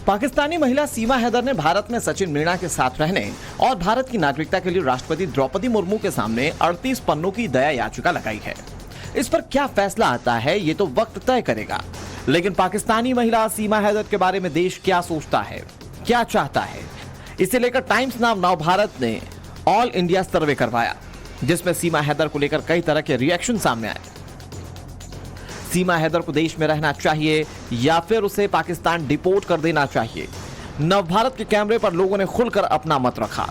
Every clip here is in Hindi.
पाकिस्तानी महिला सीमा हैदर ने भारत में सचिन मीणा के साथ रहने और भारत की नागरिकता के लिए राष्ट्रपति द्रौपदी मुर्मू के सामने 38 पन्नों की दया याचिका लगाई है। इस पर क्या फैसला आता है ये तो वक्त तय करेगा, लेकिन पाकिस्तानी महिला सीमा हैदर के बारे में देश क्या सोचता है, क्या चाहता है, इसे लेकर टाइम्स नाउ नवभारत ने ऑल इंडिया सर्वे करवाया, जिसमें सीमा हैदर को लेकर कई तरह के रिएक्शन सामने आए। सीमा हैदर को देश में रहना चाहिए या फिर उसे पाकिस्तान डिपोर्ट कर देना चाहिए। नवभारत के कैमरे पर लोगों ने खुलकर अपना मत रखा।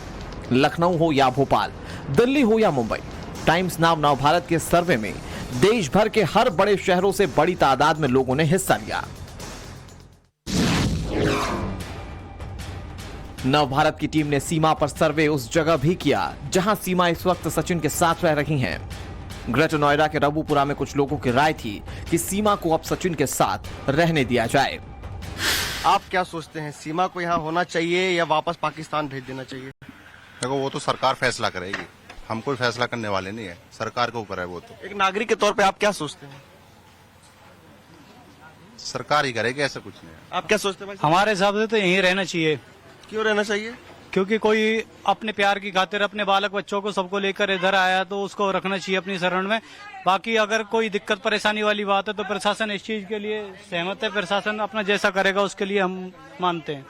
लखनऊ हो या भोपाल, दिल्ली हो या मुंबई, टाइम्स नाउ नवभारत के सर्वे में देश भर के हर बड़े शहरों से बड़ी तादाद में लोगों ने हिस्सा लिया। नवभारत की टीम ने सीमा पर सर्वे उस जगह भी किया जहां सीमा इस वक्त सचिन के साथ रह रही हैं। ग्रेटर नोएडा के रबूपुरा में कुछ लोगों की राय थी कि सीमा को अब सचिन के साथ रहने दिया जाए। आप क्या सोचते हैं, सीमा को यहाँ होना चाहिए या वापस पाकिस्तान भेज देना चाहिए? देखो, वो तो सरकार फैसला करेगी, हम कोई फैसला करने वाले नहीं है, सरकार के ऊपर है वो तो। एक नागरिक के तौर पे आप क्या सोचते हैं? सरकार ही करेगी, ऐसा कुछ नहीं है। आप क्या सोचते हैं भाई? हमारे हिसाब से तो यहीं रहना चाहिए। क्यों रहना चाहिए? क्योंकि कोई अपने प्यार की खातिर अपने बालक बच्चों को सबको लेकर इधर आया तो उसको रखना चाहिए अपनी शरण में। बाकी अगर कोई दिक्कत परेशानी वाली बात है तो प्रशासन इस चीज के लिए सहमत है। प्रशासन अपना जैसा करेगा उसके लिए हम मानते हैं।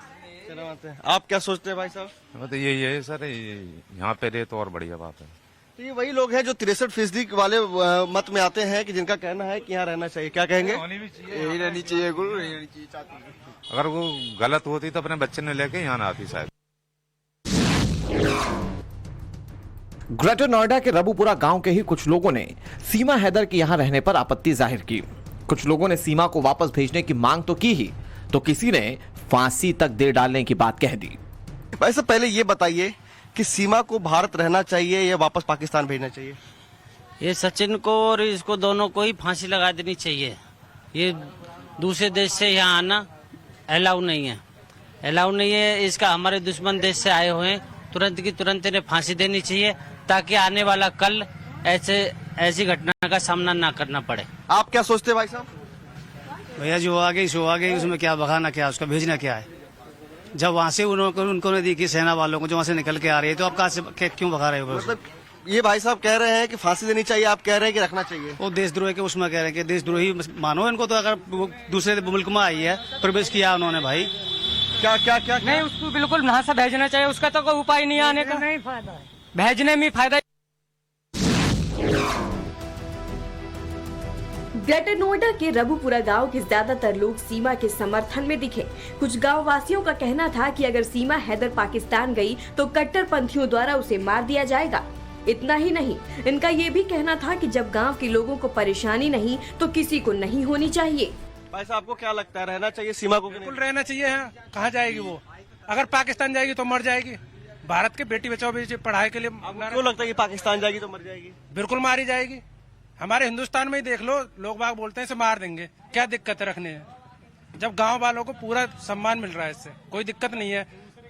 आप क्या सोचते हैं भाई साहब? तो यही है सर, यहाँ पे रहे तो और बढ़िया बात है। तो ये वही लोग हैं जो 63% वाले मत में आते हैं कि जिनका कहना है कि यहाँ रहना चाहिए। क्या कहेंगे? यही रहनी चाहिए गुरु, यही रहनी चाहिए। अगर वो गलत होती तो अपने बच्चे ने लेके यहाँ ना आती शायद। ग्रेटर नोएडा के रबूपुरा गांव के ही कुछ लोगों ने सीमा हैदर के यहां रहने पर आपत्ति जाहिर की। कुछ लोगों ने सीमा को वापस भेजने की मांग तो की ही, तो किसी ने फांसी तक दे डालने की बात कह दी। भाई साहब, पहले ये बताइए कि सीमा को भारत रहना चाहिए या वापस पाकिस्तान भेजना चाहिए? ये सचिन को और इसको दोनों को ही फांसी लगा देनी चाहिए। ये दूसरे देश से यहाँ आना अलाउ नहीं है। इसका हमारे दुश्मन देश से आए हुए हैं, तुरंत की तुरंत इन्हें फांसी देनी चाहिए ताकि आने वाला कल ऐसी घटना का सामना ना करना पड़े। आप क्या सोचते हैं भाई साहब? भैया जो आ गई सो आ गई, उसमें क्या बहाना, क्या उसका भेजना क्या है? जब वहाँ से उनको ने देखी सेना वालों को जो वहाँ से निकल के आ रही है तो आप कहाँ से क्यों भगा रहे हो? मतलब ये भाई साहब कह रहे हैं कि फांसी देनी चाहिए, आप कह रहे हैं कि रखना चाहिए। वो देशद्रोह के उसमें कह रहे हैं कि देशद्रोही मानो इनको। तो अगर दूसरे मुल्क में आई है, प्रवेश किया उन्होंने भाई, क्या क्या क्या नहीं, उसको बिल्कुल वहाँ से भेजना चाहिए। उसका तो कोई उपाय नहीं आने का, नहीं फायदा है भेजने में फायदा। ग्रेटर नोएडा के रबूपुरा गांव के ज्यादातर लोग सीमा के समर्थन में दिखे। कुछ गांव वासियों का कहना था कि अगर सीमा हैदर पाकिस्तान गई तो कट्टरपंथियों द्वारा उसे मार दिया जाएगा। इतना ही नहीं, इनका ये भी कहना था कि जब गांव के लोगों को परेशानी नहीं तो किसी को नहीं होनी चाहिए। भाई साहब, आपको क्या लगता है, रहना चाहिए सीमा को? बिल्कुल रहना चाहिए। कहाँ जाएगी वो? अगर पाकिस्तान जाएगी तो मर जाएगी। भारत के बेटी बचाओ पढ़ाई के लिए क्यों लगता है कि पाकिस्तान जाएगी तो मर जाएगी? बिल्कुल मारी जाएगी। हमारे हिंदुस्तान में ही देख लो, लोग बाग बोलते हैं इसे मार देंगे, क्या दिक्कत है रखने है? जब गांव वालों को पूरा सम्मान मिल रहा है, इससे कोई दिक्कत नहीं है।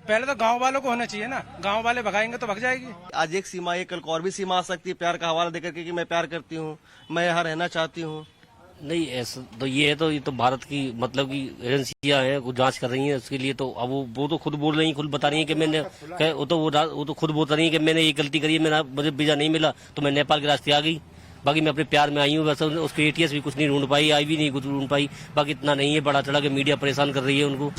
पहले तो गांव वालों को होना चाहिए ना, गांव वाले भगाएंगे तो भग जाएगी। आज एक सीमा है, कल को और भी सीमा आ सकती है, प्यार का हवाला देकर के कि मैं प्यार करती हूँ, मैं यहाँ रहना चाहती हूँ। नहीं, ऐसा तो ये तो भारत की मतलब की एजेंसियां हैं, वो जांच कर रही हैं उसके लिए। तो अब वो तो खुद बोल रही हैं, खुद बता रही हैं कि मैंने वो तो खुद बोल रही हैं कि मैंने ये गलती करी है, मुझे वीजा नहीं मिला तो मैं नेपाल के रास्ते आ गई। बाकी मैं अपने प्यार में आई हूँ। वैसे उसके एटीएस भी कुछ नहीं ढूंढ पाई, आई भी नहीं कुछ ढूंढ पाई। बाकी इतना नहीं है, बड़ा चढ़ा के मीडिया परेशान कर रही है उनको।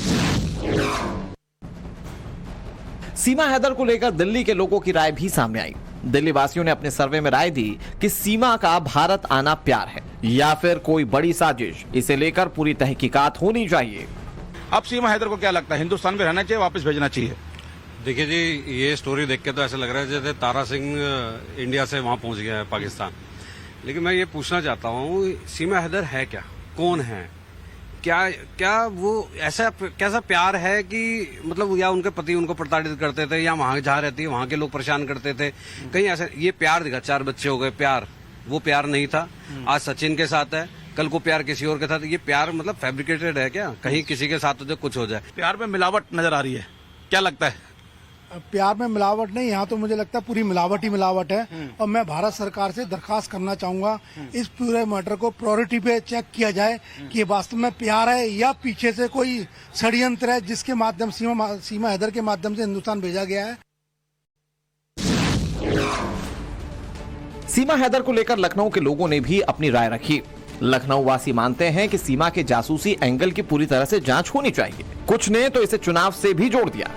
सीमा हैदर को लेकर दिल्ली के लोगों की राय भी सामने आई। दिल्ली वासियों ने अपने सर्वे में राय दी कि सीमा का भारत आना प्यार है या फिर कोई बड़ी साजिश, इसे लेकर पूरी तहकीकात होनी चाहिए। अब सीमा हैदर को क्या लगता है, हिंदुस्तान में रहना चाहिए, वापस भेजना चाहिए? देखिए जी, ये स्टोरी देख के तो ऐसा लग रहा है जैसे तारा सिंह इंडिया से वहां पहुंच गया है पाकिस्तान। लेकिन मैं ये पूछना चाहता हूँ, सीमा हैदर है क्या, कौन है, क्या वो ऐसा कैसा प्यार है कि मतलब या उनके पति उनको प्रताड़ित करते थे या वहां जहाँ रहती है वहां के लोग परेशान करते थे? कहीं ऐसा ये प्यार दिखा, 4 बच्चे हो गए, प्यार वो प्यार नहीं था। आज सचिन के साथ है, कल को प्यार किसी और के साथ। ये प्यार मतलब फैब्रिकेटेड है क्या? कहीं किसी के साथ तो कुछ हो जाए। प्यार में मिलावट नजर आ रही है, क्या लगता है? प्यार में मिलावट नहीं, यहाँ तो मुझे लगता है पूरी मिलावट ही मिलावट है। और मैं भारत सरकार से दरखास्त करना चाहूंगा इस पूरे मैटर को प्रायोरिटी पे चेक किया जाए कि ये वास्तव में प्यार है या पीछे से कोई षड्यंत्र है जिसके माध्यम सीमा हैदर के माध्यम से हिंदुस्तान भेजा गया है। सीमा हैदर को लेकर लखनऊ के लोगों ने भी अपनी राय रखी। लखनऊ वासी मानते हैं कि सीमा के जासूसी एंगल की पूरी तरह से जांच होनी चाहिए। कुछ ने तो इसे चुनाव से भी जोड़ दिया।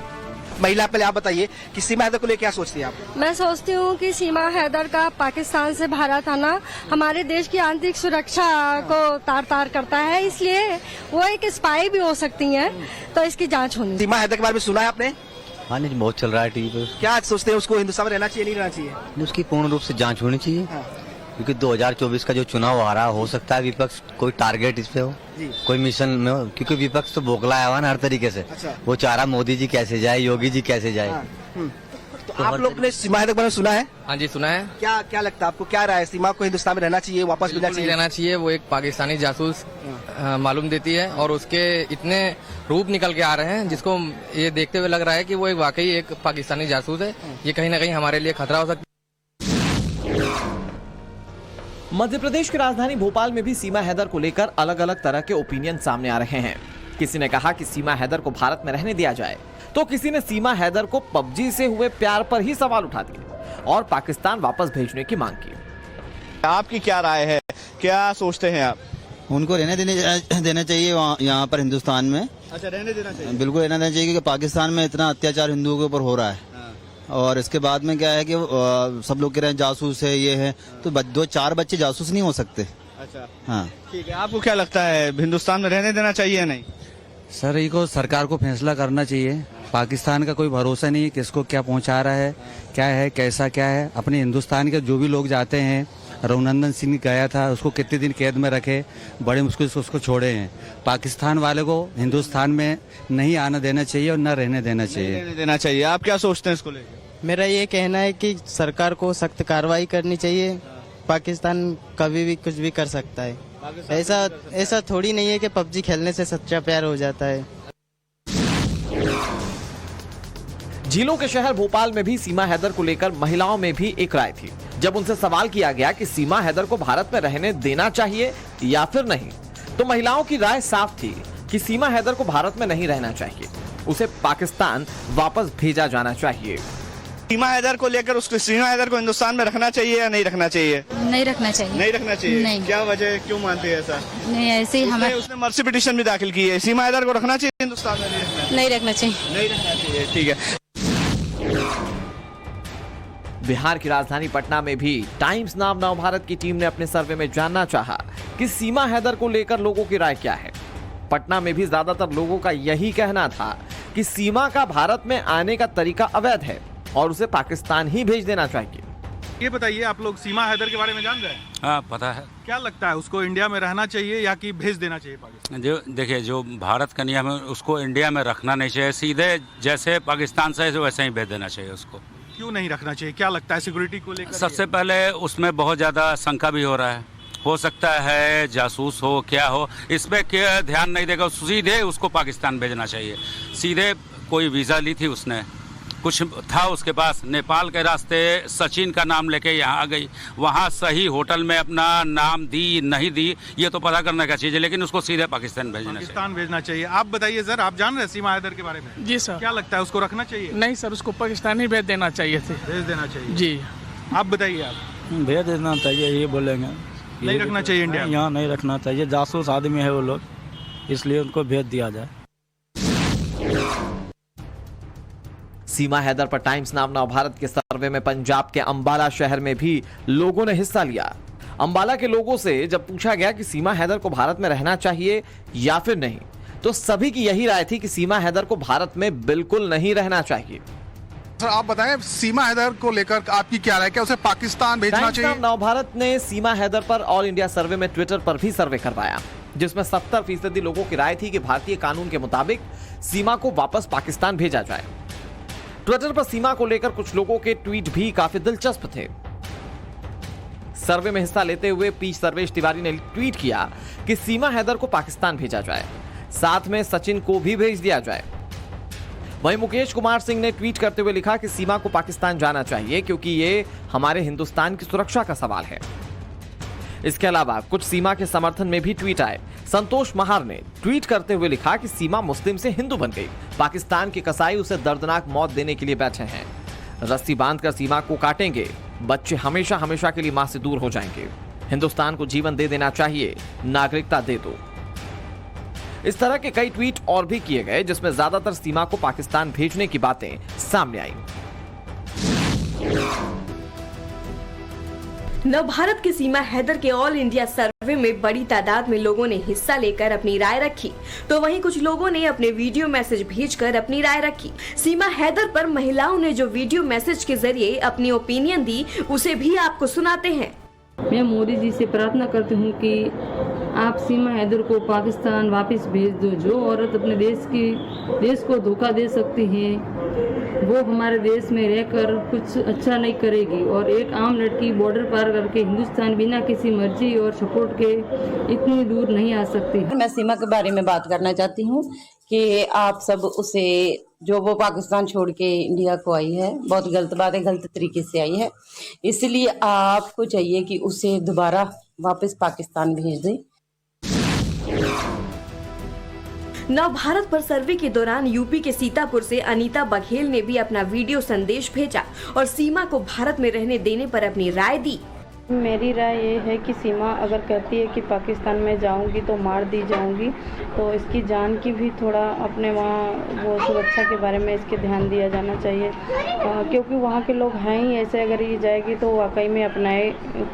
महिला, पहले आप बताइए कि सीमा हैदर को लेकर क्या सोचती हैं आप? मैं सोचती हूँ कि सीमा हैदर का पाकिस्तान से भारत आना हमारे देश की आंतरिक सुरक्षा को तार तार करता है, इसलिए वो एक स्पाई भी हो सकती हैं, तो इसकी जांच होनी। सीमा हैदर के बारे में सुना है आपने? हाँ जी, बहुत चल रहा है टीवी पे। क्या सोचते हैं, उसको हिंदुस्तान में रहना चाहिए नहीं रहना चाहिए? उसकी पूर्ण रूप से जांच होनी चाहिए। क्योंकि 2024 का जो चुनाव आ रहा हो सकता है विपक्ष कोई टारगेट इस पे हो, कोई मिशन में हो, क्योंकि विपक्ष तो बोखलाया हुआ ना हर तरीके से। वो चाह रहा मोदी जी कैसे जाए, योगी जी कैसे जाए। तो आप लोग ने सीमा हैदर के बारे में सुना है? हाँ जी, सुना है। क्या लगता है आपको, क्या राय है? सीमा को हिंदुस्तान में रहना चाहिए, वापस भेजना चाहिए? रहना चाहिए। वो एक पाकिस्तानी जासूस मालूम देती है और उसके इतने रूप निकल के आ रहे हैं जिसको ये देखते हुए लग रहा है कि वो वाकई एक पाकिस्तानी जासूस है। ये कहीं ना कहीं हमारे लिए खतरा हो सकता है। मध्य प्रदेश की राजधानी भोपाल में भी सीमा हैदर को लेकर अलग अलग तरह के ओपिनियन सामने आ रहे हैं। किसी ने कहा कि सीमा हैदर को भारत में रहने दिया जाए, तो किसी ने सीमा हैदर को पबजी से हुए प्यार पर ही सवाल उठा दिए और पाकिस्तान वापस भेजने की मांग की। आपकी क्या राय है, क्या सोचते हैं आप? उनको रहने देना चाहिए यहाँ पर हिंदुस्तान में। अच्छा, रहने देना चाहिए। बिल्कुल रहने देना चाहिए, क्योंकि पाकिस्तान में इतना अत्याचार हिंदुओं के ऊपर हो रहा है। और इसके बाद में क्या है कि सब लोग कह रहे हैं जासूस है, ये है, तो 2-4 बच्चे जासूस नहीं हो सकते। अच्छा, हाँ ठीक है। आपको क्या लगता है, हिंदुस्तान में रहने देना चाहिए या नहीं? सर, ये सरकार को फैसला करना चाहिए। पाकिस्तान का कोई भरोसा नहीं है किसको क्या पहुंचा रहा है कैसा क्या है। अपने हिंदुस्तान के जो भी लोग जाते हैं, रघुनंदन सिंह गया था, उसको कितने दिन कैद में रखे, बड़े मुश्किल से उसको छोड़े हैं। पाकिस्तान वाले को हिंदुस्तान में नहीं आना देना चाहिए और न रहने देना चाहिए। आप क्या सोचते हैं इसको लेकर? मेरा ये कहना है कि सरकार को सख्त कार्रवाई करनी चाहिए। पाकिस्तान कभी भी कुछ भी कर सकता है। ऐसा थोड़ी नहीं है कि पबजी खेलने से सच्चा प्यार हो जाता है। झीलों के शहर भोपाल में भी सीमा हैदर को लेकर महिलाओं में भी एक राय थी। जब उनसे सवाल किया गया कि सीमा हैदर को भारत में रहने देना चाहिए या फिर नहीं, तो महिलाओं की राय साफ थी कि सीमा हैदर को भारत में नहीं रहना चाहिए, उसे पाकिस्तान वापस भेजा जाना चाहिए। सीमा हैदर को लेकर, उसको सीमा हैदर को हिंदुस्तान में रखना चाहिए या नहीं रखना चाहिए? नहीं रखना चाहिए। नहीं रखना चाहिए? नहीं। क्या वजह, क्यों मानते हैं ऐसा? नहीं, ऐसे ही हमारे उसने मर्सी पिटीशन भी दाखिल की है। सीमा हैदर को रखना चाहिए हिंदुस्तान में? नहीं रखना चाहिए। नहीं रखना चाहिए, ठीक है। बिहार की राजधानी पटना में भी टाइम्स नाउ नवभारत की टीम ने अपने सर्वे में जानना चाहा कि सीमा हैदर को लेकर लोगों की राय क्या है। पटना में भी ज्यादातर लोगों का यही कहना था कि सीमा का भारत में आने का तरीका अवैध है और उसे पाकिस्तान ही भेज देना चाहिए। ये बताइए, आप लोग सीमा हैदर के बारे में जान रहे हैं? हाँ, पता है। क्या लगता है, उसको इंडिया में रहना चाहिए या कि भेज देना चाहिए पाकिस्तान? जो देखिए, जो भारत का नियम है उसको इंडिया में रखना नहीं चाहिए। सीधे जैसे पाकिस्तान से वैसे ही भेज देना चाहिए उसको। क्यों नहीं रखना चाहिए, क्या लगता है सिक्योरिटी को लेकर? सबसे पहले उसमें बहुत ज्यादा शंका भी हो रहा है, हो सकता है जासूस हो, क्या हो, इस पे क्या ध्यान नहीं देगा। सीधे उसको पाकिस्तान भेजना चाहिए। सीधे कोई वीजा ली थी उसने, कुछ था उसके पास, नेपाल के रास्ते सचिन का नाम लेके यहाँ आ गई, वहाँ सही होटल में अपना नाम दी नहीं दी, ये तो पता करने का चीज़ है, लेकिन उसको सीधे पाकिस्तान भेजना चाहिए। आप बताइए सर, आप जान रहे हैं सीमा हैदर के बारे में? जी सर। क्या लगता है, उसको रखना चाहिए? नहीं सर, उसको पाकिस्तान ही भेज देना चाहिए थे। भेज देना चाहिए जी। आप बताइए। आप भेज देना चाहिए, ये बोलेंगे। नहीं रखना चाहिए इंडिया? यहाँ नहीं रखना चाहिए, जासूस आदमी है वो लोग, इसलिए उनको भेज दिया जाए। सीमा हैदर पर टाइम्स नाउ नवभारत के सर्वे में पंजाब के अंबाला शहर में भी लोगों ने हिस्सा लिया। अंबाला के लोगों से जब पूछा गया कि सीमा हैदर को भारत में रहना चाहिए या फिर नहीं, तो सभी की यही राय थी कि सीमा हैदर को भारत में बिल्कुल नहीं रहना चाहिए। सर, आप बताएं, सीमा हैदर को लेकर आपकी क्या राय, क्या उसे पाकिस्तान भेजना चाहिए? टाइम्स नाउ नवभारत ने सीमा हैदर पर ऑल इंडिया सर्वे में ट्विटर पर भी सर्वे करवाया, जिसमें 70% लोगों की राय थी कि भारतीय कानून के मुताबिक सीमा को वापस पाकिस्तान भेजा जाए। ट्विटर पर सीमा को लेकर कुछ लोगों के ट्वीट भी काफी दिलचस्प थे। सर्वे में हिस्सा लेते हुए पी सर्वेश तिवारी ने ट्वीट किया कि सीमा हैदर को पाकिस्तान भेजा जाए, साथ में सचिन को भी भेज दिया जाए। वहीं मुकेश कुमार सिंह ने ट्वीट करते हुए लिखा कि सीमा को पाकिस्तान जाना चाहिए क्योंकि ये हमारे हिंदुस्तान की सुरक्षा का सवाल है। इसके अलावा कुछ सीमा के समर्थन में भी ट्वीट आए। संतोष महार ने ट्वीट करते हुए लिखा कि सीमा मुस्लिम से हिंदू बन गई, पाकिस्तान के कसाई उसे दर्दनाक मौत देने के लिए बैठे हैं। रस्सी बांधकर सीमा को काटेंगे, बच्चे हमेशा हमेशा के लिए मां से दूर हो जाएंगे। हिंदुस्तान को जीवन दे देना चाहिए, नागरिकता दे दो। इस तरह के कई ट्वीट और भी किए गए जिसमें ज्यादातर सीमा को पाकिस्तान भेजने की बातें सामने आई। नवभारत की सीमा हैदर के ऑल इंडिया सर्वे में बड़ी तादाद में लोगों ने हिस्सा लेकर अपनी राय रखी, तो वहीं कुछ लोगों ने अपने वीडियो मैसेज भेजकर अपनी राय रखी। सीमा हैदर पर महिलाओं ने जो वीडियो मैसेज के जरिए अपनी ओपिनियन दी, उसे भी आपको सुनाते हैं। मैं मोदी जी से प्रार्थना करती हूँ कि आप सीमा हैदर को पाकिस्तान वापस भेज दो। जो औरत अपने देश को धोखा दे सकती है वो हमारे देश में रहकर कुछ अच्छा नहीं करेगी, और एक आम लड़की बॉर्डर पार करके हिंदुस्तान बिना किसी मर्जी और सपोर्ट के इतनी दूर नहीं आ सकती। मैं सीमा के बारे में बात करना चाहती हूँ कि आप सब उसे, जो वो पाकिस्तान छोड़ के इंडिया को आई है, बहुत गलत बात है, गलत तरीके से आई है, इसलिए आपको चाहिए कि उसे दोबारा वापस पाकिस्तान भेज दें। नवभारत पर सर्वे के दौरान यूपी के सीतापुर से अनीता बघेल ने भी अपना वीडियो संदेश भेजा और सीमा को भारत में रहने देने पर अपनी राय दी। मेरी राय ये है कि सीमा अगर कहती है कि पाकिस्तान में जाऊंगी तो मार दी जाऊंगी, तो इसकी जान की भी थोड़ा अपने वहाँ वो सुरक्षा के बारे में इसके ध्यान दिया जाना चाहिए, क्योंकि वहाँ के लोग हैं ही ऐसे। अगर ये जाएगी तो वाकई में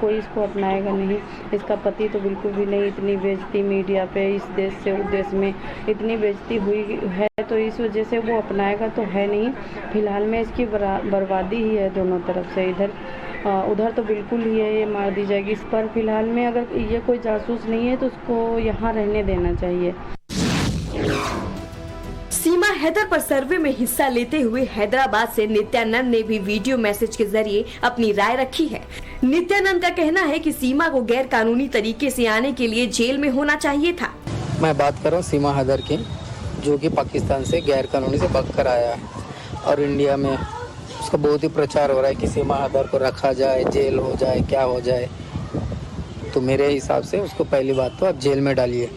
कोई इसको अपनाएगा नहीं। इसका पति तो बिल्कुल भी नहीं। इतनी बेइज्जती मीडिया पे इस देश से उस देश में इतनी बेइज्जती हुई है, तो इस वजह से वो अपनाएगा तो है नहीं। फिलहाल में इसकी बर्बादी ही है दोनों तरफ से, इधर उधर तो बिल्कुल ही है, ये मार दी जाएगी। इस पर फिलहाल में अगर ये कोई जासूस नहीं है तो उसको यहाँ रहने देना चाहिए। सीमा हैदर पर सर्वे में हिस्सा लेते हुए हैदराबाद से नित्यानंद ने भी वीडियो मैसेज के जरिए अपनी राय रखी है। नित्यानंद का कहना है कि सीमा को गैर कानूनी तरीके से आने के लिए जेल में होना चाहिए था। मैं बात कर रहा हूँ सीमा हैदर की, जो कि पाकिस्तान से गैर कानूनी से भाग कर आया है और इंडिया में उसका बहुत ही प्रचार हो रहा है कि सीमा हैदर को रखा जाए, जेल हो जाए, क्या हो जाए। तो मेरे हिसाब से उसको पहली बात तो आप जेल में डालिए,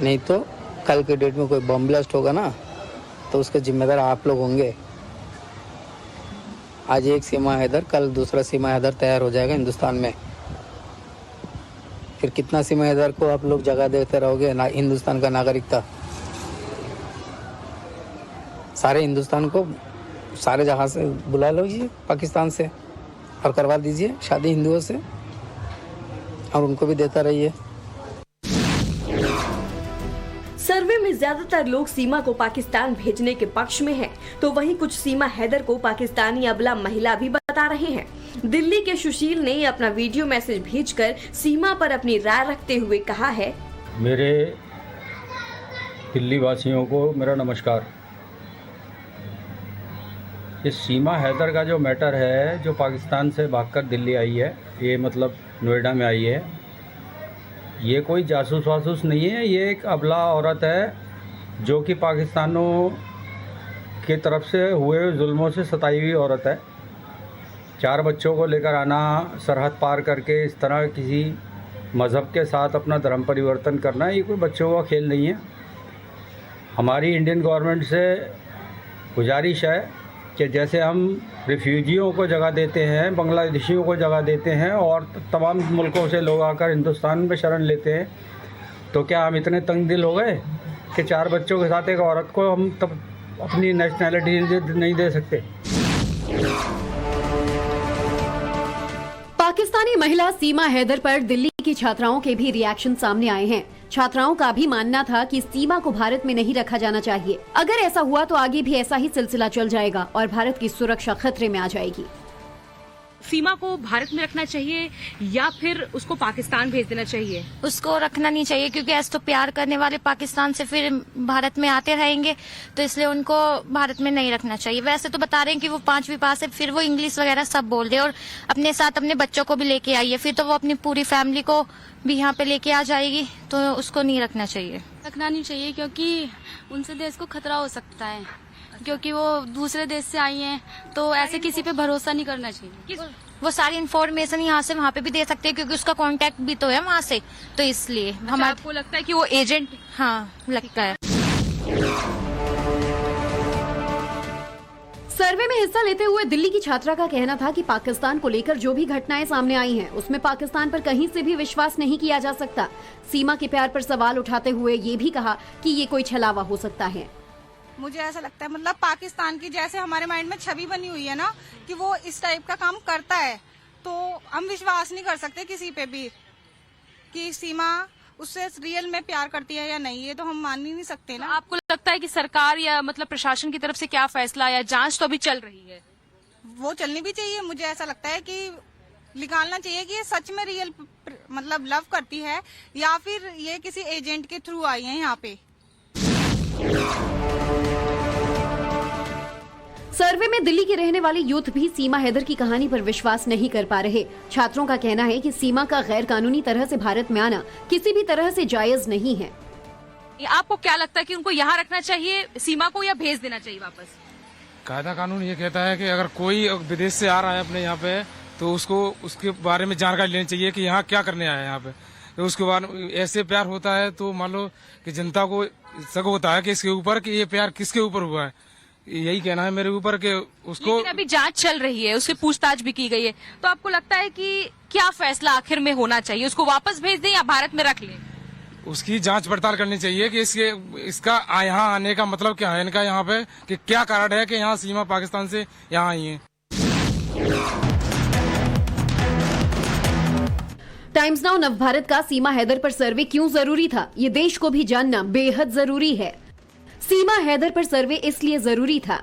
नहीं तो कल के डेट में कोई बम ब्लास्ट होगा ना तो उसके जिम्मेदार आप लोग होंगे। आज एक सीमा हैदर, कल दूसरा सीमा हैदर तैयार हो जाएगा हिंदुस्तान में। फिर कितना सीमा हैदर को आप लोग जगह देते रहोगे हिंदुस्तान का नागरिकता? सारे हिंदुस्तान को सारे जगह से बुला लीजिए पाकिस्तान से और करवा दीजिए शादी हिंदुओं से, और उनको भी देता रहिए। सर्वे में ज्यादातर लोग सीमा को पाकिस्तान भेजने के पक्ष में हैं, तो वहीं कुछ सीमा हैदर को पाकिस्तानी अबला महिला भी बता रहे हैं। दिल्ली के सुशील ने अपना वीडियो मैसेज भेजकर सीमा पर अपनी राय रखते हुए कहा है, मेरे दिल्ली वासियों को मेरा नमस्कार। ये सीमा हैदर का जो मैटर है, जो पाकिस्तान से भागकर दिल्ली आई है, ये मतलब नोएडा में आई है, ये कोई जासूस वासूस नहीं है। ये एक अबला औरत है जो कि पाकिस्तानों की तरफ से हुए जुल्मों से सताई हुई औरत है। 4 बच्चों को लेकर आना, सरहद पार करके इस तरह किसी मज़हब के साथ अपना धर्म परिवर्तन करना, ये कोई बच्चों का खेल नहीं है। हमारी इंडियन गवर्नमेंट से गुजारिश है कि जैसे हम रिफ्यूजियों को जगह देते हैं, बांग्लादेशियों को जगह देते हैं और तमाम मुल्कों से लोग आकर हिंदुस्तान में शरण लेते हैं, तो क्या हम इतने तंग दिल हो गए कि 4 बच्चों के साथ एक औरत को हम तब अपनी नेशनैलिटी नहीं दे सकते? पाकिस्तानी महिला सीमा हैदर पर दिल्ली की छात्राओं के भी रिएक्शन सामने आए हैं। छात्राओं का भी मानना था कि सीमा को भारत में नहीं रखा जाना चाहिए। अगर ऐसा हुआ तो आगे भी ऐसा ही सिलसिला चल जाएगा और भारत की सुरक्षा खतरे में आ जाएगी। सीमा को भारत में रखना चाहिए या फिर उसको पाकिस्तान भेज देना चाहिए? उसको रखना नहीं चाहिए, क्योंकि ऐसे तो प्यार करने वाले पाकिस्तान से फिर भारत में आते रहेंगे, तो इसलिए उनको भारत में नहीं रखना चाहिए। वैसे तो बता रहे हैं कि वो 5वीं पास है, फिर वो इंग्लिश वगैरह सब बोल रहे और अपने साथ अपने बच्चों को भी लेके आई है, फिर तो वो अपनी पूरी फैमिली को भी यहाँ पे लेके आ जाएगी, तो उसको नहीं रखना चाहिए। रखना नहीं चाहिए क्योंकि उनसे देश को खतरा हो सकता है। क्योंकि वो दूसरे देश से आई हैं, तो ऐसे किसी पे भरोसा नहीं करना चाहिए। वो सारी इन्फॉर्मेशन यहाँ से वहाँ पे भी दे सकते हैं, क्योंकि उसका कांटेक्ट भी तो है वहाँ से, तो इसलिए हमारे आपको लगता है कि वो एजेंट? हाँ, लगता है। सर्वे में हिस्सा लेते हुए दिल्ली की छात्रा का कहना था कि पाकिस्तान को लेकर जो भी घटनाएं सामने आई हैं, उसमें पाकिस्तान पर कहीं से भी विश्वास नहीं किया जा सकता। सीमा के प्यार पर सवाल उठाते हुए ये भी कहा कि ये कोई छलावा हो सकता है। मुझे ऐसा लगता है, मतलब पाकिस्तान की जैसे हमारे माइंड में छवि बनी हुई है ना कि वो इस टाइप का काम करता है, तो हम विश्वास नहीं कर सकते किसी पे भी कि सीमा उससे रियल में प्यार करती है या नहीं, ये तो हम मान ही नहीं सकते ना। तो आपको लगता है कि सरकार या मतलब प्रशासन की तरफ से क्या फैसला या जांच तो अभी चल रही है, वो चलनी भी चाहिए। मुझे ऐसा लगता है कि निकालना चाहिए कि ये सच में रियल मतलब लव करती है या फिर ये किसी एजेंट के थ्रू आई है यहाँ पे। सर्वे में दिल्ली के रहने वाले यूथ भी सीमा हैदर की कहानी पर विश्वास नहीं कर पा रहे। छात्रों का कहना है कि सीमा का गैर कानूनी तरह से भारत में आना किसी भी तरह से जायज नहीं है। आपको क्या लगता है कि उनको यहाँ रखना चाहिए सीमा को, या भेज देना चाहिए वापस? कायदा कानून ये कहता है कि अगर कोई विदेश से आ रहा है अपने यहाँ पे, तो उसको उसके बारे में जानकारी लेनी चाहिए कि यहाँ क्या करने आया है यहाँ पे। तो उसके बाद ऐसे प्यार होता है तो मान लो कि जनता को शक होता है कि इसके ऊपर कि ये प्यार किसके ऊपर हुआ है। यही कहना है मेरे ऊपर कि उसको, लेकिन अभी जांच चल रही है, उससे पूछताछ भी की गई है, तो आपको लगता है कि क्या फैसला आखिर में होना चाहिए? उसको वापस भेज दें या भारत में रख लें? उसकी जांच पड़ताल करनी चाहिए कि इसका यहाँ आने का मतलब क्या है, इनका यहाँ पे कि क्या कारण है कि यहाँ सीमा पाकिस्तान से यहाँ आई है। टाइम्स नाउ नवभारत का सीमा हैदर पर सर्वे क्यों जरूरी था, ये देश को भी जानना बेहद जरूरी है। सीमा हैदर पर सर्वे इसलिए जरूरी था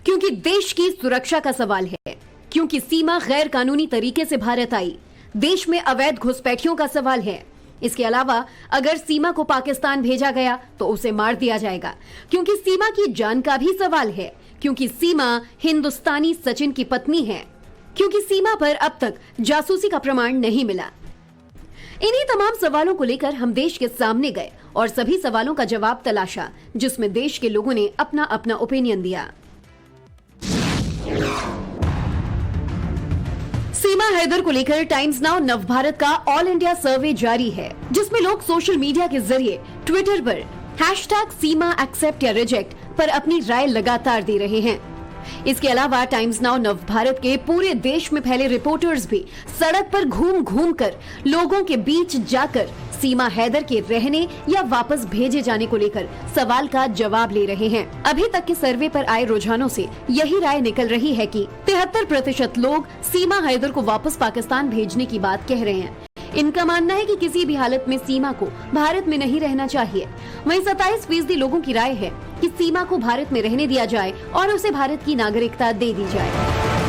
क्योंकि देश की सुरक्षा का सवाल है, क्योंकि सीमा गैर कानूनी तरीके से भारत आई, देश में अवैध घुसपैठियों का सवाल है। इसके अलावा अगर सीमा को पाकिस्तान भेजा गया तो उसे मार दिया जाएगा, क्योंकि सीमा की जान का भी सवाल है, क्योंकि सीमा हिंदुस्तानी सचिन की पत्नी है, क्योंकि सीमा पर अब तक जासूसी का प्रमाण नहीं मिला। इन्हीं तमाम सवालों को लेकर हम देश के सामने गए और सभी सवालों का जवाब तलाशा, जिसमें देश के लोगों ने अपना अपना ओपिनियन दिया। सीमा हैदर को लेकर टाइम्स नाउ नवभारत का ऑल इंडिया सर्वे जारी है, जिसमें लोग सोशल मीडिया के जरिए ट्विटर पर #सीमा एक्सेप्ट या रिजेक्ट पर अपनी राय लगातार दे रहे हैं। इसके अलावा टाइम्स नाउ नवभारत के पूरे देश में फैले रिपोर्टर्स भी सड़क पर घूम घूम कर लोगों के बीच जाकर सीमा हैदर के रहने या वापस भेजे जाने को लेकर सवाल का जवाब ले रहे हैं। अभी तक के सर्वे पर आए रुझानों से यही राय निकल रही है कि 73% लोग सीमा हैदर को वापस पाकिस्तान भेजने की बात कह रहे हैं। इनका मानना है कि किसी भी हालत में सीमा को भारत में नहीं रहना चाहिए। वहीं 27% लोगों की राय है कि सीमा को भारत में रहने दिया जाए और उसे भारत की नागरिकता दे दी जाए।